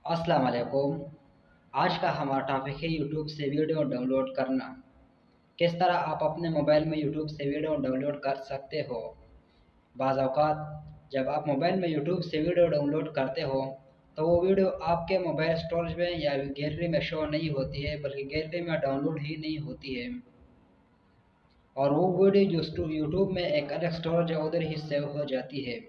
अस्सलाम वालेकुम। आज का हमारा टॉपिक है यूट्यूब से वीडियो डाउनलोड करना। किस तरह आप अपने मोबाइल में यूट्यूब से वीडियो डाउनलोड कर सकते हो। बाज़ औक़ात जब आप मोबाइल में यूट्यूब से वीडियो डाउनलोड करते हो तो वो वीडियो आपके मोबाइल स्टोरेज में या गैलरी में शो नहीं होती है, बल्कि गैलरी में डाउनलोड ही नहीं होती है और वो वीडियो जो यूट्यूब में एक अलग स्टोरेज है उधर ही सेव हो जाती है।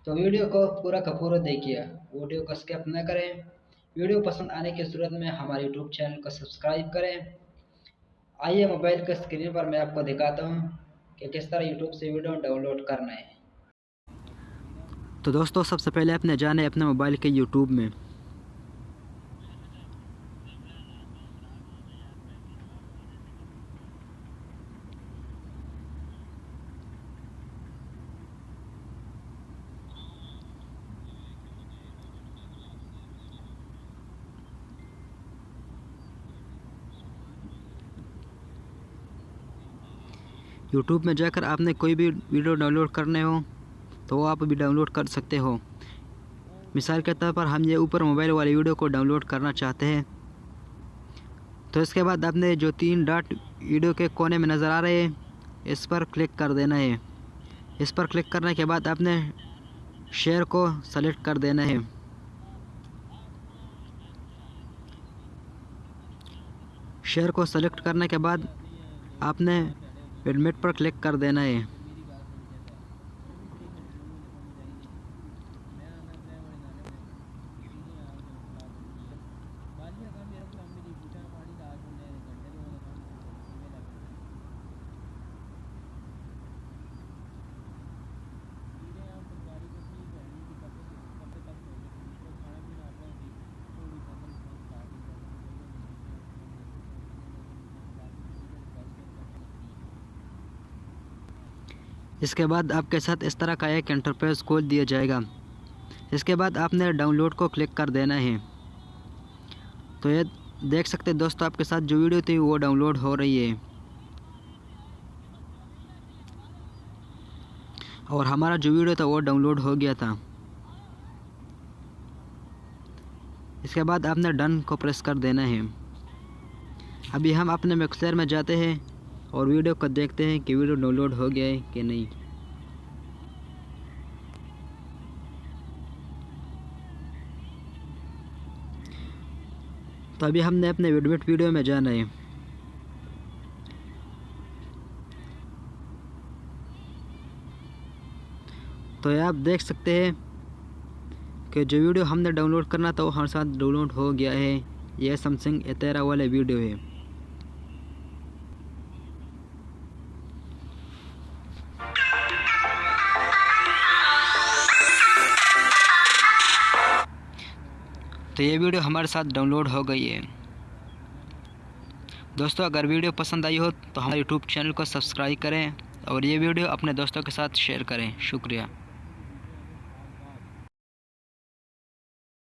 तो वीडियो को पूरा का पूरा देखिए, वीडियो को स्किप न करें। वीडियो पसंद आने की सूरत में हमारे यूट्यूब चैनल को सब्सक्राइब करें। आइए मोबाइल के स्क्रीन पर मैं आपको दिखाता हूँ कि किस तरह यूट्यूब से वीडियो डाउनलोड करना है। तो दोस्तों सबसे पहले अपने जाने अपने मोबाइल के यूट्यूब में। यूट्यूब में जाकर आपने कोई भी वीडियो डाउनलोड करने हो तो वो आप भी डाउनलोड कर सकते हो। मिसाल के तौर पर हम ये ऊपर मोबाइल वाली वीडियो को डाउनलोड करना चाहते हैं तो इसके बाद आपने जो 3 डॉट वीडियो के कोने में नज़र आ रहे हैं इस पर क्लिक कर देना है। इस पर क्लिक करने के बाद आपने शेयर को सेलेक्ट कर देना है। शेयर को सेलेक्ट करने के बाद आपने एडमिट पर क्लिक कर देना है। इसके बाद आपके साथ इस तरह का एक इंटरफेस खोल दिया जाएगा। इसके बाद आपने डाउनलोड को क्लिक कर देना है। तो ये देख सकते हैं दोस्तों, आपके साथ जो वीडियो थी वो डाउनलोड हो रही है और हमारा जो वीडियो था वो डाउनलोड हो गया था। इसके बाद आपने डन को प्रेस कर देना है। अभी हम अपने मिक्सर में जाते हैं और वीडियो को देखते हैं कि वीडियो डाउनलोड हो गया है कि नहीं। तो अभी हमने अपने एडमिट वीडियो में जाना है। तो ये आप देख सकते हैं कि जो वीडियो हमने डाउनलोड करना था वो हमारे साथ डाउनलोड हो गया है। यह सैमसंग A13 वाले वीडियो है। तो ये वीडियो हमारे साथ डाउनलोड हो गई है। दोस्तों अगर वीडियो पसंद आई हो तो हमारे यूट्यूब चैनल को सब्सक्राइब करें और ये वीडियो अपने दोस्तों के साथ शेयर करें। शुक्रिया।